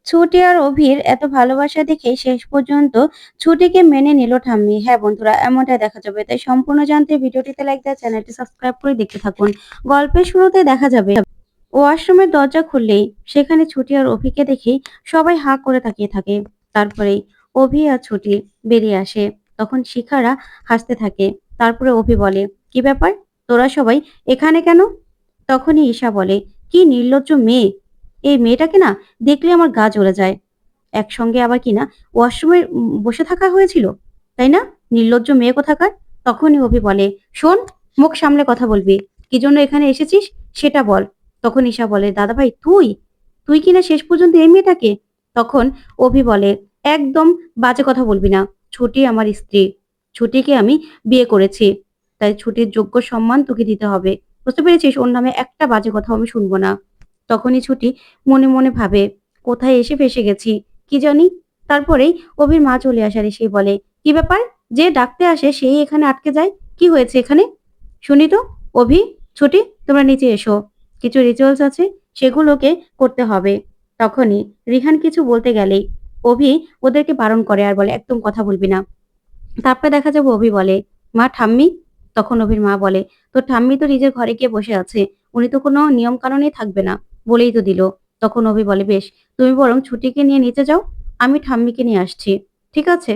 ছুটি আর অভির এত ভালোবাসা দেখে শেষ পর্যন্ত ছুটিকে মেনে নিল ঠাম্মি। হ্যাঁ বন্ধুরা, এমনটাই দেখা যাবে। তাই সম্পূর্ণ জানতে ভিডিওটিতে লাইক দেওয়া, চ্যানেলটি সাবস্ক্রাইব করে দেখতে থাকুন। গল্পের শুরুতে দেখা যাবে ওয়াশরুমের দরজা খুললেই সেখানে ছুটি আর অভিকে দেখেই সবাই হাঁ করে তাকিয়ে থাকে। তারপরেই অভি আর ছুটি বেরিয়ে আসে। তখন শিখারা হাসতে থাকে। তারপরে অভি বলে, কি ব্যাপার, তোরা সবাই এখানে কেন? তখনই ঈশা বলে, কি নির্লজ্জ মেয়ে, এই মেয়েটাকে না দেখলে আমার গা জ্বলে যায়। একসঙ্গে আবার কিনা ওয়াশরুমে বসে থাকা হয়েছিল, তাই না? নির্লজ্জ মেয়ে কোথাকার। তখনই অভি বলে, শোন, মুখ সামলে কথা বলবি। কি জন্য এখানে এসেছিস সেটা বল। তখন ঈশা বলে, দাদা ভাই, তুই তুই কিনা শেষ পর্যন্ত এই মেয়েটাকে। তখন অভি বলে, একদম বাজে কথা বলবি না। ছুটি আমার স্ত্রী, ছুটিকে আমি বিয়ে করেছি, তাই ছুটির যোগ্য সম্মান তোকে দিতে হবে। বুঝতে পেরেছিস? ওর নামে একটা বাজে কথা আমি শুনবো না। তখনই ছুটি মনে মনে ভাবে, কোথায় এসে ফেসে গেছি কি জানি। তারপরেই অভির মা চলে আসার এসেই বলে, কি ব্যাপার, যে ডাকতে আসে সেই এখানে আটকে যায়, কি হয়েছে এখানে শুনি তো। অভি, ছুটি, তোমরা নিচে এসো, কিছু রিচুয়ালস আছে, সেগুলোকে করতে হবে। তখনই রিহান কিছু বলতে গেলেই অভি ওদেরকে বারণ করে আর বলে, একদম কথা বলবি না। তারপরে দেখা যাবে অভি বলে, মা, ঠাম্মি। তখন অভির মা বলে, তোর ঠাম্মি তো নিজের ঘরে গিয়ে বসে আছে, উনি তো কোনো নিয়ম কানুনেই থাকবে না, বলেই তো দিল। তখন অভি বলে, বেশ, তুমি বরং ছুটিকে নিয়ে নিচে যাও, আমি ঠাম্মিকে নিয়ে আসছি, ঠিক আছে?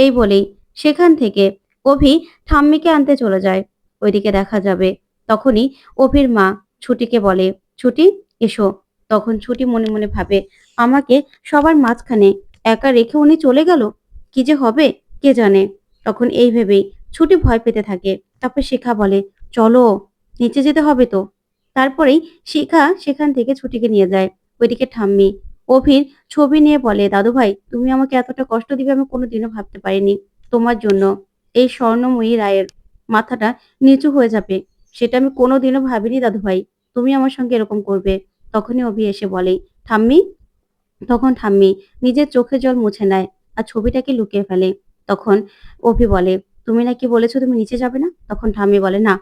এই বলেই সেখান থেকে অভি ঠাম্মিকে আনতে চলে যায়। ওইদিকে দেখা যাবে তখনই অভির মা ছুটিকে বলে, ছুটি, এসো। তখন ছুটি মনে মনে ভাবে, আমাকে সবার মাঝখানে একা রেখে উনি চলে গেল, কি যে হবে কে জানে। তখন এই ভেবেই ছুটি ভয় পেতে থাকে। তারপর শিখা বলে, চলো, নিচে যেতে হবে তো। তারপরেই শিখা সেখান থেকে ছুটিকে নিয়ে যায়। ওইদিকে ঠাম্মি অভির ছবি নিয়ে বলে, দাদু ভাই, তুমি আমাকে এতটা কষ্ট দিবে আমি কোনোদিনও ভাবতে পারিনি। তোমার জন্য এই স্বর্ণময়ী রায়ের মাথাটা নিচু হয়ে যাবে, সেটা আমি কোনোদিনও ভাবিনি দাদু ভাই, তুমি আমার সঙ্গে এরকম করবে। তখনই অভি এসে বলে, ঠাম্মি। তখন ঠাম্মি নিজের চোখের জল মুছে নেয় আর ছবিটাকে লুকিয়ে ফেলে। তখন অভি বলে, তুমি নাকি বলেছো তুমি নিচে যাবে না? তখন ঠাম্মি বলে, না,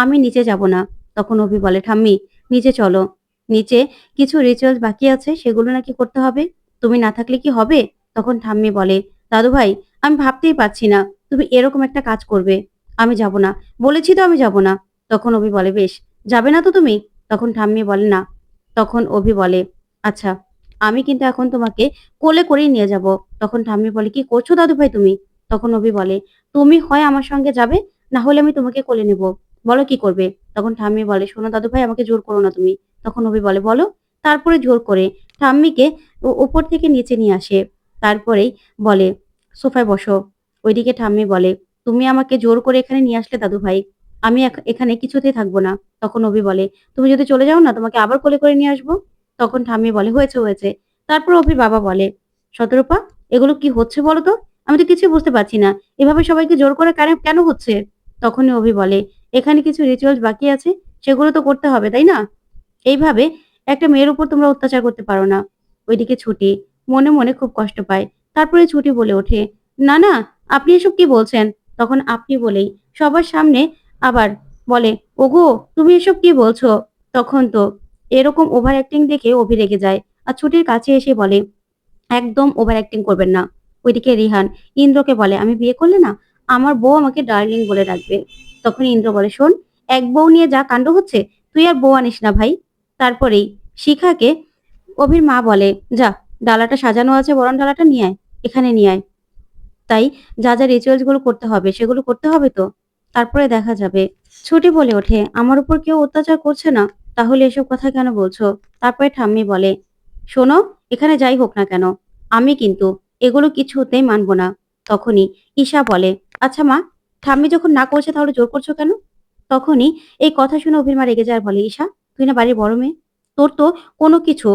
আমি নিচে যাব না। তখন অভি বলে, ঠাম্মি, নিচে চলো, নিচে কিছু রিচুয়ালস বাকি আছে, সেগুলো নাকি করতে হবে, তুমি না থাকলে কি হবে? তখন ঠাম্মি বলে, দাদু ভাই, আমি ভাবতেই পারছি না তুমি এরকম একটা কাজ করবে। আমি যাব না, বলেছি তো আমি যাব না। তখন অভি বলে, বেশ, যাবে না তো তুমি? তখন ঠাম্মি বলে, না। তখন অভি বলে, আচ্ছা, আমি কিন্তু এখন তোমাকে কোলে করেই নিয়ে যাব। তখন ঠাম্মি বলে, কি করছো দাদু ভাই তুমি? তখন অভি বলে, তুমি হয় আমার সঙ্গে যাবে, না হলে আমি তোমাকে কোলে নেব, বলো কি করবে? তখন ঠাম্মি বলে, শোনো দাদু ভাই, আমাকে জোর করো না তুমি। তখন অভি বলে, বলো। তারপরে জোর করে ঠাম্মিকে উপর থেকে নিচে নিয়ে আসে। তারপরেই বলে, সোফায় বসো। ওইদিকে ঠাম্মি বলে, তুমি আমাকে জোর করে এখানে নিয়ে আসলে দাদু ভাই, আমি এখানে কিছুতেই থাকবো না। তখন অভি বলে, তুমি যদি চলে যাও না, তোমাকে আবার কোলে করে নিয়ে আসবো। তখন ঠাম্মি বলে, হয়েছে হয়েছে। তারপর অভির বাবা বলে, শতরূপা, এগুলো কি হচ্ছে বলো তো? আমি তো কিছুই বুঝতে পারছি না, এভাবে সবাইকে জোর করে কেন কেন হচ্ছে? তখনই অভি বলে, এখানে কিছু রিচুয়ালস বাকি আছে, সেগুলো তো করতে হবে, তাই না? এইভাবে একটা মেয়ের উপর তোমরা অত্যাচার করতে পারো না। ওইদিকে ছুটি মনে মনে খুব কষ্ট পায়। তারপরে ছুটি বলে ওঠে, না না, আপনি এসব কি বলছেন? তখন আপনি বলেই সবার সামনে আবার বলে, ওগো, তুমি এসব কি বলছো? তখন তো এরকম ওভার অ্যাক্টিং দেখে অভি রেগে যায় আর ছুটির কাছে এসে বলে, একদম ওভার অ্যাক্টিং করবেন না। ওইদিকে রিহান ইন্দ্রকে বলে, আমি বিয়ে করলে না আমার বউ আমাকে ডার্লিং বলে ডাকবে। তখন ইন্দ্র বলে, শোন, এক বউ নিয়ে যা কাণ্ড হচ্ছে, তুই আর বউ আনিস না ভাই। তারপরেই শিখাকে অভির মা বলে, যা, ডালাটা সাজানো আছে, বরণ ডালাটা নিয়ে আয়, এখানে নিয়ে আয়। তাই যা যা রিচুয়ালস গুলো করতে হবে সেগুলো করতে হবে তো। তারপরে দেখা যাবে ছুটি বলে ওঠে, আমার উপর কেউ অত্যাচার করছে না, তাহলে এসব কথা কেন বলছো? তারপরে ঠাম্মি বলে, শোনো, এখানে যাই হোক না কেন, আমি কিন্তু এগুলো কিছুতেই মানবো না। তখনই ঈশা বলে, আচ্ছা মা, ঠাম্মি যখন না করছে তাহলে জোর করছো কেন? তখনই এই কথা শুনে অভির মা রেগে যায় আর বলে, ঈশা, তুই না বাড়ির বড় মেয়ে, তোর তো কোনো কিছু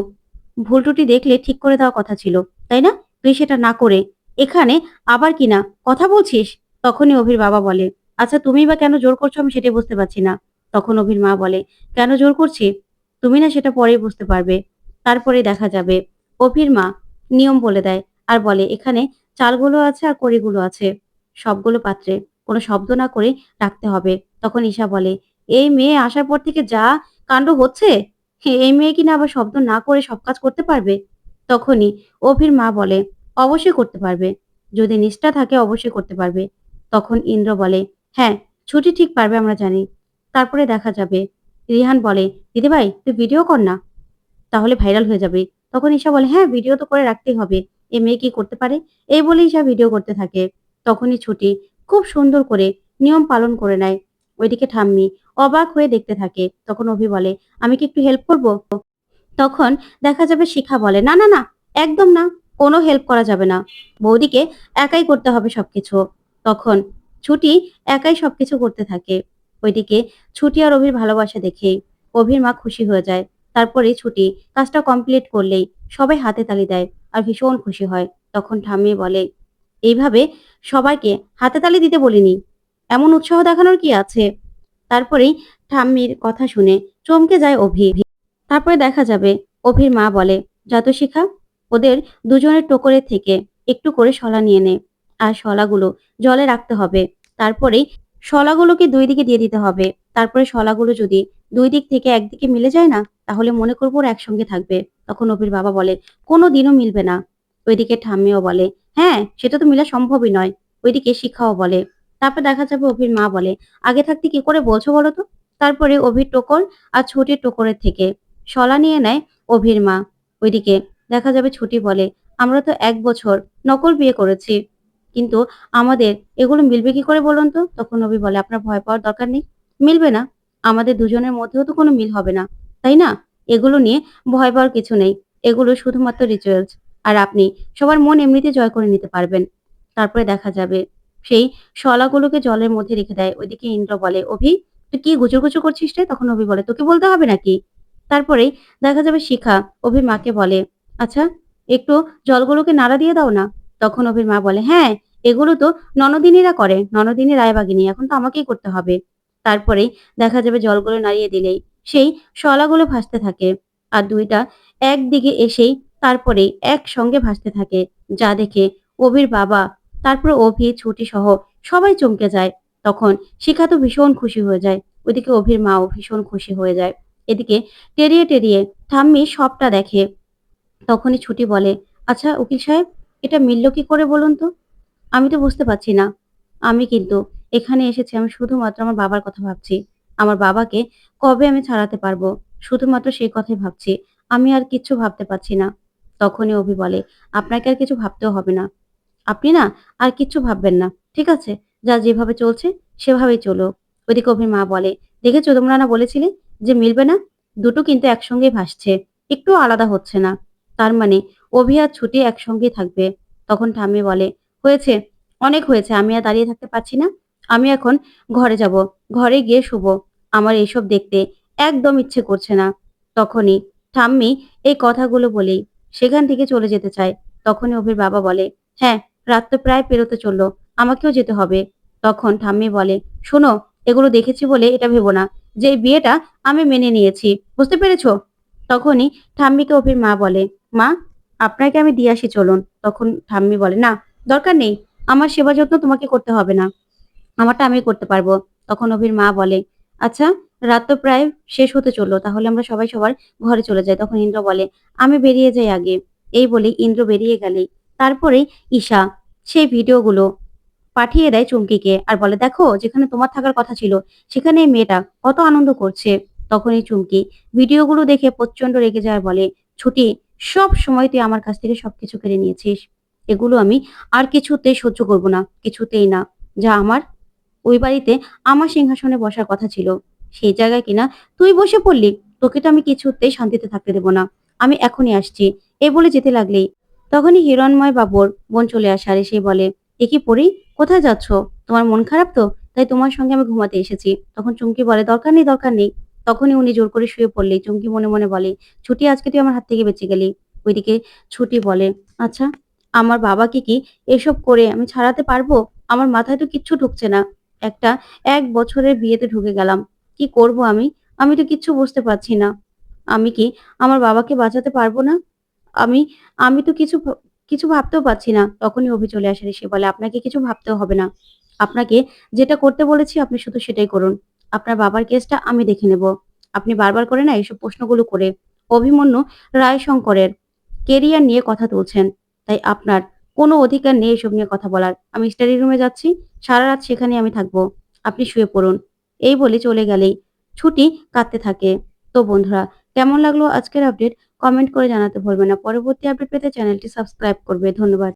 ভুল ত্রুটি দেখলে ঠিক করে দেওয়ার কথা ছিল, তাই না? তুই সেটা না করে এখানে আবার কিনা কথা বলছিস। তখনই অভির বাবা বলে, আচ্ছা, তুমি বা কেন জোর করছো আমি সেটাই বুঝতে পারছি না। তখন অভির মা বলে, কেন জোর করছি তুমি না সেটা পরেই বুঝতে পারবে। তারপরে দেখা যাবে অভির মা নিয়ম বলে দেয় আর বলে, এখানে চালগুলো আছে আর কড়িগুলো আছে, সবগুলো পাত্রে কোনো শব্দ না করে রাখতে হবে। তখন ঈশা বলে, এই মেয়ে আসার পর থেকে যা কাণ্ড হচ্ছে, এই মেয়ে কিনা আবার শব্দ না করে সব কাজ করতে পারবে। তখনই অভির মা বলে, অবশ্যই করতে পারবে। যদি নিষ্ঠা থাকে অবশ্যই করতে পারবে। তখন ইন্দ্র বলে, হ্যাঁ, ছুটি ঠিক পারবে আমরা জানি। তারপরে দেখা যাবে। রিহান বলে, দিদিভাই তুই ভিডিও কর না, তাহলে ভাইরাল হয়ে যাবে। তখন ঈশা বলে, হ্যাঁ, ভিডিও তো করে রাখতেই হবে। এ মেয়ে কি করতে পারে? এই বলে ঈশা ভিডিও করতে থাকে। তখনই ছুটি খুব সুন্দর করে নিয়ম পালন করে নেয়। ওইদিকে ঠাম্মি অবাক হয়ে দেখতে থাকে। তখন অভি বলে, আমি কি একটু হেল্প করব? তখন দেখা যাবে শিখা বলে, না না না, একদম না, কোনো হেল্প করা যাবে না। বৌদিকে একাই করতে হবে সবকিছু। তখন ছুটি একাই সবকিছু করতে থাকে। ওইদিকে ছুটি আর অভির ভালোবাসা দেখে অভির মা খুশি হয়ে যায়। তারপরে ছুটি কাজটা কমপ্লিট করলেই সবাই হাতে তালি দেয় আর ভীষণ খুশি হয়। তখন ঠাম্মি বলে, এইভাবে সবাইকে হাতে তালি দিতে বলিনি, এমন উৎসাহ দেখানোর কি আছে? তারপরেই ঠাম্মির কথা শুনে চমকে যায় অভি। তারপরে দেখা যাবে অভির মা বলে, যা তো শিখা, ওদের দুজনের টোকরের থেকে একটু করে শলা নিয়ে নে। আর শলাগুলো জলে রাখতে হবে। তারপরেই শলাগুলোকে দুই দিকে দিয়ে দিতে হবে। তারপরে শলাগুলো যদি দুই দিক থেকে একদিকে মিলে যায় না, তাহলে মনে করবো ওরা একসঙ্গে থাকবে। তখন অভির বাবা বলে, কোনো দিনও মিলবে না। ওইদিকে ঠাম্মিও বলে, হ্যাঁ, সেটা তো মিলা সম্ভবই নয়। ওইদিকে শিখাও বলে। তারপর দেখা যাবে অভির মা বলে, আগে থাকতে কি করে বলছো বলো তো? তারপরে অভির টোকর আর ছুটির টোকরের থেকে শলা নিয়ে নেয় অভির মা। ওইদিকে দেখা যাবে ছুটি বলে, আমরা তো 1 বছর নকল বিয়ে করেছি, কিন্তু আমাদের এগুলো মিলবে কি করে বলুন তো? তখন অভি বলে, আপনার ভয় পাওয়ার দরকার নেই, মিলবে না। আমাদের দুজনের মধ্যেও তো কোনো মিল হবে না, তাই না? এগুলো নিয়ে ভয় পাওয়ার কিছু নেই। এগুলো শুধুমাত্র রিচুয়ালস। আর আপনি সবার মন এমনিতে জয় করে নিতে পারবেন। তারপরে দেখা যাবে সেই শলাগুলোকে জলের মধ্যে রেখে দেয়। ওইদিকে ইন্দ্র বলে, অভি তুই কি গুজর গুজর করছিস রে? তখন অভি বলে, তোকে বলতে হবে নাকি? তারপরেই দেখা যাবে শিখা অভির মাকে বলে, আচ্ছা, একটু জলগুলোকে নাড়া দিয়ে দাও না। তখন অভির মা বলে, হ্যাঁ, এগুলো তো ননদিনীরা করে, ননদিনী রায়বাগিনী, এখন তো আমাকেই করতে হবে। তারপরেই দেখা যাবে জলগুলো নাড়িয়ে দিলেই সেই শলাগুলো ভাসতে থাকে। আর দুইটা একদিকে এসেই তারপরেই একসঙ্গে ভাসতে থাকে। যা দেখে অভির বাবা, তারপর অভি, ছুটি সহ সবাই চমকে যায়। তখন শিখা তো ভীষণ খুশি হয়ে যায়। ওইদিকে অভির মাও ভীষণ খুশি হয়ে যায়। এদিকে টেরিয়ে টেরিয়ে ঠাম্মি সবটা দেখে। তখনই ছুটি বলে, আচ্ছা উকিল সাহেব, এটা মিলল কি করে বলুন তো? আমি তো বুঝতে পারছি না। আমি কিন্তু এখানে এসেছি, আমি শুধুমাত্র আমার বাবার কথা ভাবছি। আমার বাবাকে কবে আমি ছাড়াতে পারবো? শুধুমাত্র সেই কথাই ভাবছি। আমি আর কিচ্ছু ভাবতে পারছি না। তখনই অভি বলে, আপনাকে আর কিছু ভাবতেও হবে না। আপনি না আর কিচ্ছু ভাববেন না। ঠিক আছে? যা যেভাবে চলছে সেভাবেই চলুক। ওইদিকে অভির মা বলে, দেখেছো তোমরা না বলেছিলে যে মিলবে না? দুটো কিন্তু একসঙ্গেই ভাসছে। একটুও আলাদা হচ্ছে না। তার মানে অভি আর ছুটি একসঙ্গেই থাকবে। তখন ঠাম্মি বলে, হয়েছে, অনেক হয়েছে। আমি আর দাঁড়িয়ে থাকতে পারছি না। আমি এখন ঘরে যাব। ঘরে গিয়ে শুবো। আমার এসব দেখতে একদম ইচ্ছে করছে না। তখনই ঠাম্মি এই কথাগুলো বলেই সেখান থেকে চলে যেতে চায়। তখনই অভির বাবা বলে, হ্যাঁ, রাত তো প্রায় পেরোতে চললো, আমাকেও যেতে হবে। তখন ঠাম্মি বলে, শোনো, এগুলো দেখেছি বলে এটা ভেবো না যে এই বিয়েটা আমি মেনে নিয়েছি, বুঝতে পেরেছো? তখনই ঠাম্মিকে অভির মা বলে, মা, আপনাকে আমি দিয়ে আসি চলুন। তখন ঠাম্মি বলে, না, দরকার নেই, আমার সেবা যত্ন তোমাকে করতে হবে না, আমারটা আমি করতে পারবো। তখন অভির মা বলে, আচ্ছা, রাত তো প্রায় শেষ হতে চললো, তাহলে আমরা সবাই সবার ঘরে চলে যাই। তখন ইন্দ্র বলে, আমি বেরিয়ে যাই আগে। এই বলে ইন্দ্র বেরিয়ে গেলেই তারপরেই ঈশা সেই ভিডিওগুলো পাঠিয়ে দেয় চুমকিকে আর বলে, দেখো, যেখানে তোমার থাকার কথা ছিল সেখানে এই মেয়েটা কত আনন্দ করছে। তখনই চুমকি ভিডিওগুলো দেখে প্রচন্ড রেগে যায় আর বলে, ছুটি, সব সময় তুই আমার কাছ থেকে সবকিছু কেড়ে নিয়েছিস। এগুলো আমি আর কিছুতেই সহ্য করব না, কিছুতেই না। যা আমার ওই বাড়িতে আমার সিংহাসনে বসার কথা ছিল, সেই জায়গায় কিনা তুই বসে পড়লি। তোকে তো আমি কিছুতেই শান্তিতে থাকতে দেব না। আমি এখনই আসছি। এই বলে যেতে লাগলেই তখনই হিরণময় বাবুর বোন চলে আসে আর এসে বলে, এ কি পড়ি, কোথায় যাচ্ছ? তোমার মন খারাপ তো, তাই তোমার সঙ্গে আমি ঘুমাতে এসেছি। তখন চুমকি বলে, দরকার নেই, দরকার নেই। তখনই উনি জোর করে শুয়ে পড়লেই চুমকি মনে মনে বলে, ছুটি, আজকে তুই আমার হাত থেকে বেঁচে গেলি। ওইদিকে ছুটি বলে, আচ্ছা, আমার বাবাকে কি এসব করে আমি ছাড়াতে পারবো? আমার মাথায় তো কিচ্ছু ঢুকছে না। একটা 1 বছরের বিয়েতে ঢুকে গেলাম। কি করব আমি? আমি তো কিচ্ছু বুঝতে পারছি না। আমি কি আমার বাবাকে বাঁচাতে পারবো না? আমি আমি তো কিছু ভাবতেও পারছি না। তখনই অভি চলে আসে, এসে বলে, আপনাকে কিছু ভাবতেও হবে না। আপনাকে যেটা করতে বলেছি আপনি শুধু সেটাই করুন। আপনার বাবার কেসটা আমি দেখে নেব। আপনি বারবার করে না এসব প্রশ্নগুলো করে অভিমন্যু রায়শঙ্করের কেরিয়ার নিয়ে কথা তুলছেন। তাই আপনার কোনো অধিকার নেই এসব নিয়ে কথা বলার। আমি স্টাডি রুমে যাচ্ছি। সারারাত সেখানেই আমি থাকবো। আপনি শুয়ে পড়ুন।" এই বলে চলে গেলেই ছুটি কাঁদতে থাকে। তো বন্ধুরা, কেমন লাগলো আজকের আপডেট? কমেন্ট করে জানাতে ভুলবেন না। পরবর্তী আপডেট পেতে চ্যানেলটি সাবস্ক্রাইব করবে। ধন্যবাদ।